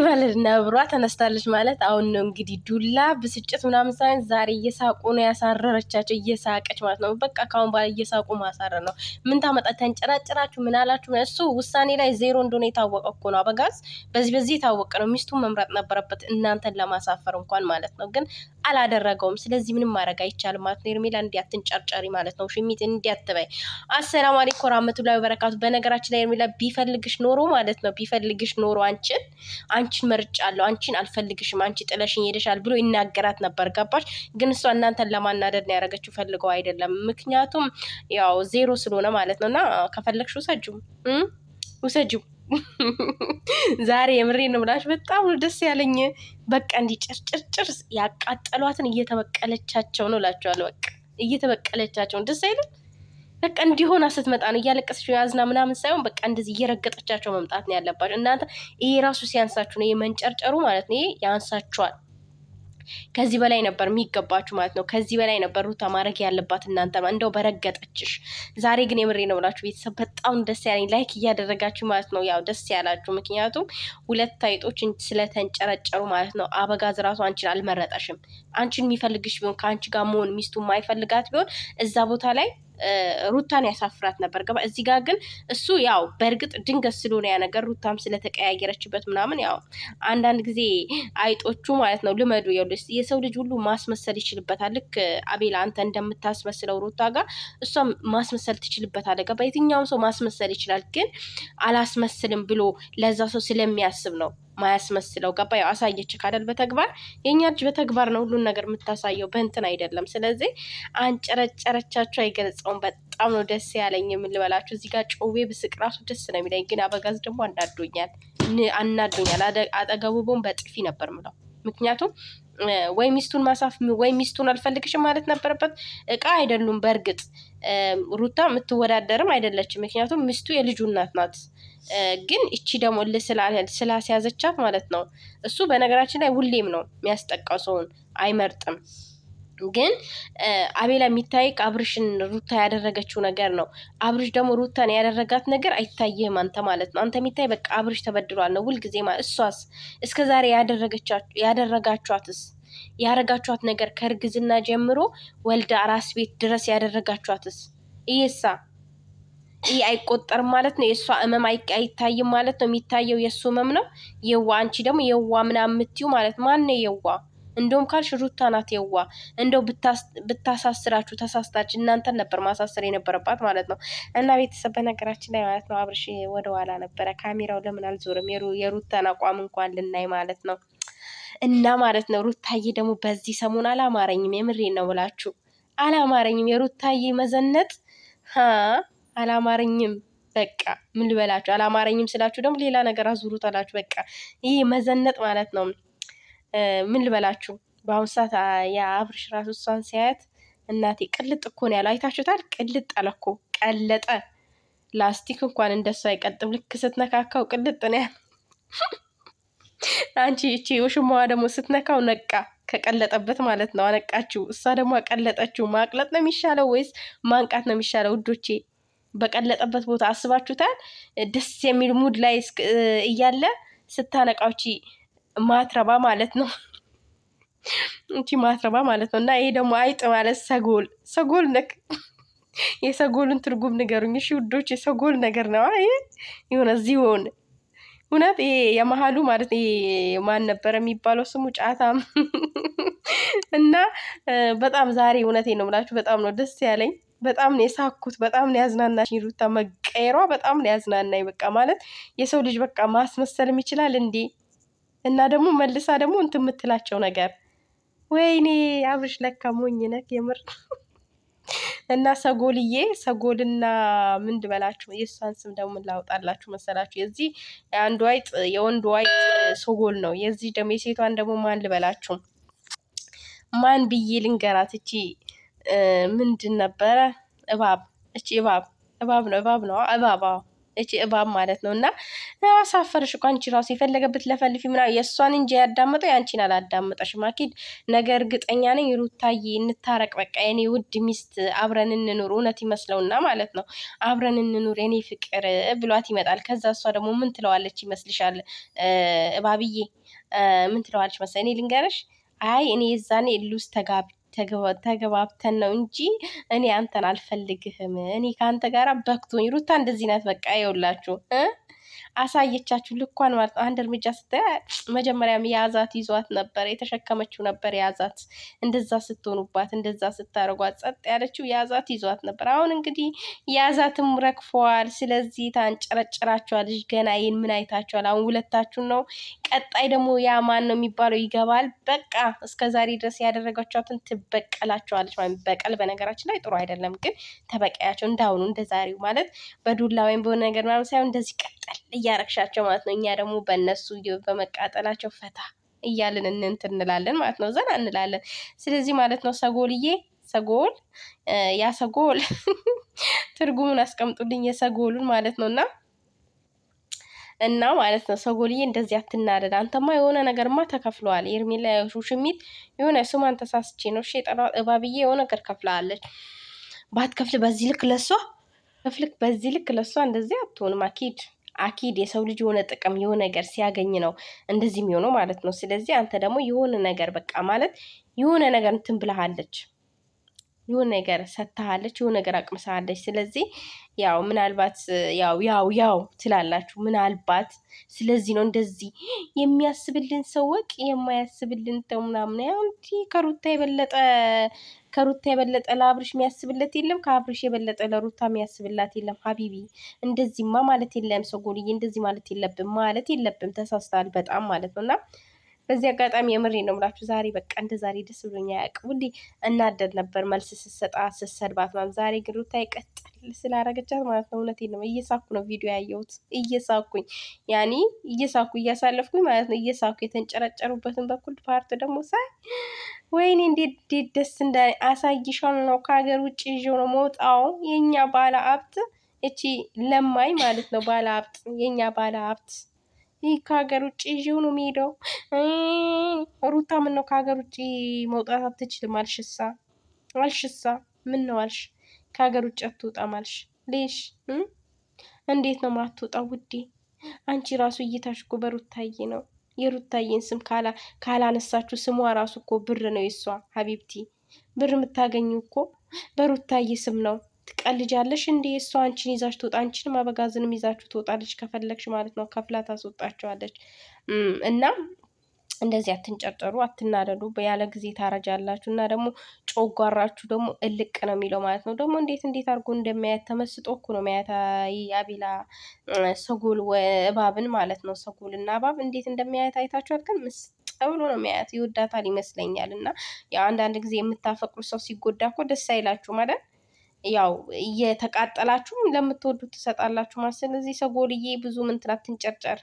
ማለት ነብሯ ተነስታለች ማለት አሁን ነው እንግዲህ ዱላ ብስጭት ምናምን ሳይሆን ዛሬ እየሳቁ ነው ያሳረረቻቸው እየሳቀች ማለት ነው። በቃ ካሁን በኋላ እየሳቁ ማሳረር ነው። ምን ታመጣ ተንጨራጭራችሁ ምን አላችሁ? እሱ ውሳኔ ላይ ዜሮ እንደሆነ የታወቀ እኮ ነው። አበጋዝ በዚህ የታወቀ ነው። ሚስቱን መምረጥ ነበረበት እናንተን ለማሳፈር እንኳን ማለት ነው። ግን አላደረገውም። ስለዚህ ምንም ማድረግ አይቻልም ማለት ነው። ሄርሜላ እንዲያትንጨርጨሪ ማለት ነው። ሽሚት እንዲያትበይ። አሰላሙ አለይኩም ወራህመቱላሂ ወበረካቱ። በነገራችን ላይ ሄርሜላ ቢፈልግሽ ኖሮ ማለት ነው ቢፈልግሽ ኖሮ አንቺን መርጫለሁ፣ አንቺን አልፈልግሽም፣ አንቺ ጥለሽኝ ሄደሻል ብሎ ይናገራት ነበር። ገባሽ? ግን እሷ እናንተን ለማናደድ ነው ያደረገችው፣ ፈልገው አይደለም። ምክንያቱም ያው ዜሮ ስለሆነ ማለት ነው። እና ከፈለግሽ ውሰጂው ዛሬ የምሬ ነው ብላችሁ በጣም ነው ደስ ያለኝ። በቃ እንዲህ ጭርጭርጭር ያቃጠሏትን እየተበቀለቻቸው ነው እላቸዋለሁ። በቃ እየተበቀለቻቸው ደስ አይልም? በቃ እንዲሆን ስትመጣ ነው እያለቀሰች ያዝና ምናምን ሳይሆን በቃ እንደዚህ እየረገጠቻቸው መምጣት ነው ያለባቸው። እናንተ ይሄ ራሱ ሲያንሳችሁ ነው የመንጨርጨሩ ማለት ነው። ይሄ ያንሳችኋል። ከዚህ በላይ ነበር የሚገባችሁ ማለት ነው። ከዚህ በላይ ነበር ሩታ ማድረግ ያለባት እናንተ እንደው በረገጠችሽ። ዛሬ ግን የምሬ ነው ብላችሁ ቤተሰብ በጣም ደስ ያለኝ ላይክ እያደረጋችሁ ማለት ነው። ያው ደስ ያላችሁ ምክንያቱም ሁለት አይጦች ስለተንጨረጨሩ ማለት ነው። አበጋዝ ራሱ አንቺን አልመረጠሽም። አንቺን የሚፈልግሽ ቢሆን ከአንቺ ጋር መሆን ሚስቱ የማይፈልጋት ቢሆን እዛ ቦታ ላይ ሩታን ያሳፍራት ነበር። ገባ? እዚህ ጋር ግን እሱ ያው በእርግጥ ድንገት ስለሆነ ያ ነገር ሩታም ስለተቀያየረችበት ምናምን ያው አንዳንድ ጊዜ አይጦቹ ማለት ነው ልመዱ። የሰው ልጅ ሁሉ ማስመሰል ይችልበታል። ልክ አቤላ አንተ እንደምታስመስለው ሩታ ጋር እሷም ማስመሰል ትችልበታል። ገባ? የትኛውም ሰው ማስመሰል ይችላል። ግን አላስመስልም ብሎ ለዛ ሰው ስለሚያስብ ነው ማያስመስለው። ገባ? ያው አሳየች ካደል በተግባር የኛ ልጅ በተግባር ነው ሁሉን ነገር የምታሳየው በእንትን አይደለም። ስለዚህ አንጨረጨረቻቸው አይገልጸውም። በጣም ነው ደስ ያለኝ። የምልበላችሁ እዚህ ጋር ጮቤ ብስቅ ራሱ ደስ ነው የሚለኝ። ግን አበጋዝ ደግሞ አናዶኛል። አጠገቡን በጥፊ ነበር ምለው። ምክንያቱም ወይ ሚስቱን ማሳፍ ወይ ሚስቱን አልፈልግሽም ማለት ነበረበት። እቃ አይደሉም። በእርግጥ ሩታ የምትወዳደርም አይደለችም። ምክንያቱም ሚስቱ የልጁ እናት ናት። ግን እቺ ደግሞ ስላስያዘቻት ማለት ነው። እሱ በነገራችን ላይ ሁሌም ነው የሚያስጠቃው፣ ሰውን አይመርጥም። ግን አቤላ የሚታይ አብርሽን ሩታ ያደረገችው ነገር ነው። አብርሽ ደግሞ ሩታን ያደረጋት ነገር አይታየህም አንተ ማለት ነው። አንተ የሚታይ በቃ አብርሽ ተበድሏል ነው ሁልጊዜ ማለት። እሷስ እስከ ዛሬ ያደረጋችኋት ነገር ከእርግዝና ጀምሮ ወልዳ አራስ ቤት ድረስ ያደረጋችኋትስ ይህ አይቆጠርም ማለት ነው። የእሷ እመም አይታይም ማለት ነው። የሚታየው የእሱ እመም ነው። የዋ አንቺ ደግሞ የዋ ምናምን የምትዩ ማለት ማን ነው የዋ? እንደውም ካልሽ ሩታ ናት የዋ። እንደው ብታሳስራችሁ ተሳስታችሁ እናንተን ነበር ማሳሰር የነበረባት ማለት ነው። እና ቤተሰብ በነገራችን ላይ ማለት ነው አብርሽ ወደ ኋላ ነበረ። ካሜራው ለምን አልዞርም? የሩታን አቋም እንኳን ልናይ ማለት ነው። እና ማለት ነው ሩታዬ ደግሞ በዚህ ሰሞን አላማረኝም። የምሬን ነው ብላችሁ አላማረኝም። የሩታዬ መዘነጥ አላማረኝም። በቃ ምን ልበላችሁ? አላማረኝም ስላችሁ ደግሞ ሌላ ነገር አዙሩት አላችሁ። በቃ ይህ መዘነጥ ማለት ነው። ምን ልበላችሁ? በአሁኑ ሰዓት የአብርሽ ራሱ እሷን ሲያያት እናቴ ቅልጥ እኮ ነው ያለው። አይታችሁታል? ቅልጥ አለ እኮ ቀለጠ። ላስቲክ እንኳን እንደሱ አይቀጥም። ልክ ስትነካካው ቅልጥ ነው ያለው። አንቺ እቺ ውሽማዋ ደግሞ ስትነካው ነቃ። ከቀለጠበት ማለት ነው አነቃችሁ። እሷ ደግሞ አቀለጠችው። ማቅለጥ ነው የሚሻለው ወይስ ማንቃት ነው የሚሻለው? ውዶቼ በቀለጠበት ቦታ አስባችሁታል? ደስ የሚል ሙድ ላይ እያለ ስታነቃውቺ ማትረባ ማለት ነው። እንቺ ማትረባ ማለት ነው። እና ይሄ ደግሞ አይጥ ማለት ሰጎል ነክ። የሰጎልን ትርጉም ንገሩኝ እሺ ውዶች። የሰጎል ነገር ነው ይሄ የሆነ ዚሆን እውነት ይሄ የመሀሉ ማለት ይሄ ማን ነበረ የሚባለው ስሙ? ጫታም እና በጣም ዛሬ እውነቴን ነው ብላችሁ በጣም ነው ደስ ያለኝ። በጣም ነው የሳኩት። በጣም ነው ያዝናናኝ። ሩታ መቀየሯ በጣም ነው ያዝናናኝ። በቃ ማለት የሰው ልጅ በቃ ማስመሰልም ይችላል እንዴ! እና ደግሞ መልሳ ደግሞ እንትን የምትላቸው ነገር ወይኔ አብርሽ ለካ ሞኝ ነክ የምር። እና ሰጎልና ምን ልበላችሁ? የእሷን ስም ደግሞ ላውጣላችሁ መሰላችሁ? የዚህ አንዱ አይጥ የወንዱ አይጥ ሰጎል ነው። የዚህ ደግሞ የሴቷን ደግሞ ማን ልበላችሁ? ማን ብዬ ልንገራት? እቺ ምንድን ነበረ? እባብ። እቺ እባብ ነው። እባብ እቺ እባብ ማለት ነው። እና አሳፈርሽ እኮ አንቺ ራሱ የፈለገበት ለፈልፊ ምናምን የእሷን እንጂ ያዳመጠው ያንቺን አላዳመጠሽም። አኪድ ነገ እርግጠኛ ነኝ ሩታዬ እንታረቅ፣ በቃ የኔ ውድ ሚስት አብረን እንኑር እውነት ይመስለውና ማለት ነው አብረን እንኑር የኔ ፍቅር ብሏት ይመጣል። ከዛ እሷ ደግሞ ምን ትለዋለች ይመስልሻል? እባብዬ ምን ትለዋለች መሰለኝ? እኔ ልንገርሽ፣ አይ እኔ የዛኔ ሉስ ተገባብተን ነው እንጂ እኔ አንተን አልፈልግህም፣ እኔ ከአንተ ጋር በክቶኝ። ሩታ እንደዚህ ናት። በቃ የውላችሁ አሳየቻችሁ ልኳን ማለት ነው። አንድ እርምጃ ስታይ መጀመሪያም የያዛት ይዟት ነበር፣ የተሸከመችው ነበር የያዛት። እንደዛ ስትሆኑባት፣ እንደዛ ስታደርጓት ጸጥ ያለችው የያዛት ይዟት ነበር። አሁን እንግዲህ የያዛትም ረግፈዋል። ስለዚህ ታንጨረጭራችኋለች። ገና ይህን ምን አይታችኋል? አሁን ሁለታችሁን ነው። ቀጣይ ደግሞ ያ ማን ነው የሚባለው ይገባል። በቃ እስከ ዛሬ ድረስ ያደረጋችኋትን ትበቀላችኋለች ማለት። በቀል በነገራችን ላይ ጥሩ አይደለም፣ ግን ተበቀያቸው እንዳሁኑ እንደ ዛሬው ማለት በዱላ ወይም በሆነ ነገር ምናምን ሳይሆን እንደዚህ ቀጠል እያረግሻቸው ማለት ነው። እኛ ደግሞ በእነሱ በመቃጠላቸው ፈታ እያልን እንትን እንላለን ማለት ነው፣ ዘና እንላለን። ስለዚህ ማለት ነው ሰጎልዬ፣ ሰጎል ያ ሰጎል ትርጉሙን አስቀምጡልኝ የሰጎሉን ማለት ነው። እና ማለት ነው ሰጎልዬ እንደዚህ አትናደድ። አንተማ የሆነ ነገርማ ተከፍለዋል። ኤርሜላ ሹሽሚት የሆነ ስሟን ተሳስቼ ነው እሺ፣ እባብዬ የሆነ ነገር ከፍላለች። ባትከፍል በዚህ ልክ ለሷ ከፍልክ በዚህ ልክ ለሷ እንደዚህ አትሆንም። አኪድ የሰው ልጅ የሆነ ጥቅም የሆነ ነገር ሲያገኝ ነው እንደዚህ የሚሆነው ማለት ነው። ስለዚህ አንተ ደግሞ የሆነ ነገር በቃ ማለት የሆነ ነገር እንትን ብለሃለች፣ የሆነ ነገር ሰጥታሃለች፣ የሆነ ነገር አቅምሳሃለች። ስለዚህ ያው ምናልባት ያው ትላላችሁ ምናልባት። ስለዚህ ነው እንደዚህ የሚያስብልን ሰው ወቅ የማያስብልን ተው ምናምን። ያው እንዲህ ከሩታ የበለጠ ለአብርሽ የሚያስብለት የለም፣ ከአብርሽ የበለጠ ለሩታ የሚያስብላት የለም። ሀቢቢ እንደዚህማ ማለት የለም። ሰጎልዬ እንደዚህ ማለት የለብም። ተሳስተሃል በጣም ማለት ነው። እና በዚህ አጋጣሚ የምሬ ነው የምላችሁ ዛሬ በቃ እንደ ዛሬ ደስ ብሎኝ አያውቅም። ሁሌ እናደድ ነበር መልስ ስትሰጣት ስትሰድባት ማለት። ዛሬ ግን ሩታ ይቀጥል ስላረገቻት ማለት ነው። እውነቴን ነው። እየሳኩ ነው ቪዲዮ ያየሁት፣ እየሳኩኝ ያኔ እየሳኩ እያሳለፍኩኝ ማለት ነው። እየሳኩ የተንጨረጨሩበትን በኩል ፓርት ደግሞ ሳይ ወይኔ እንዴት ደስ እንዳ አሳይሻል ነው። ከሀገር ውጭ ይዤው ነው መውጣው። የኛ ባለ ሀብት እቺ ለማኝ ማለት ነው። ባለ ሀብት የኛ ባለ ሀብት ይህ ከሀገር ውጭ ይዤው ነው የሚሄደው። ሩታ ምን ነው ከሀገር ውጭ መውጣት አትችልም አልሽሳ ምን ነው አልሽ? ከሀገር ውጭ አትወጣም አልሽ ሌሽ እንዴት ነው ማትወጣው ውዴ? አንቺ ራሱ እይታሽ እኮ በሩታዬ ነው። የሩታዬን ስም ካላነሳችሁ ስሟ ራሱ እኮ ብር ነው የሷ ሀቢብቲ። ብር የምታገኙ እኮ በሩታዬ ስም ነው። ትቀልጃለሽ እንዴ? እሷ አንቺን ይዛች ትወጣ፣ አንቺንም አበጋዝንም ይዛችሁ ትወጣለች ከፈለግሽ ማለት ነው። ከፍላ ታስወጣቸዋለች። እና እንደዚህ አትንጨርጨሩ፣ አትናደዱ። ያለ ጊዜ ታረጃላችሁ። እና ደግሞ ጮጓራችሁ ደግሞ እልቅ ነው የሚለው ማለት ነው። ደግሞ እንዴት አድርጎ እንደሚያያት ተመስጦ እኮ ነው የሚያያት የአቤላ ሰጎል እባብን ማለት ነው። ሰጎል እና እባብ እንዴት እንደሚያያት አይታችኋል። ግን ብሎ ነው የሚያያት፣ ይወዳታል ይመስለኛል። እና ያው አንዳንድ ጊዜ የምታፈቅሩ ሰው ሲጎዳ እኮ ደስ አይላችሁ ማለት ያው እየተቃጠላችሁ ለምትወዱት ትሰጣላችሁ ማለት። ስለዚህ ሰጎልዬ ብዙ ምንትን አትንጨርጨር።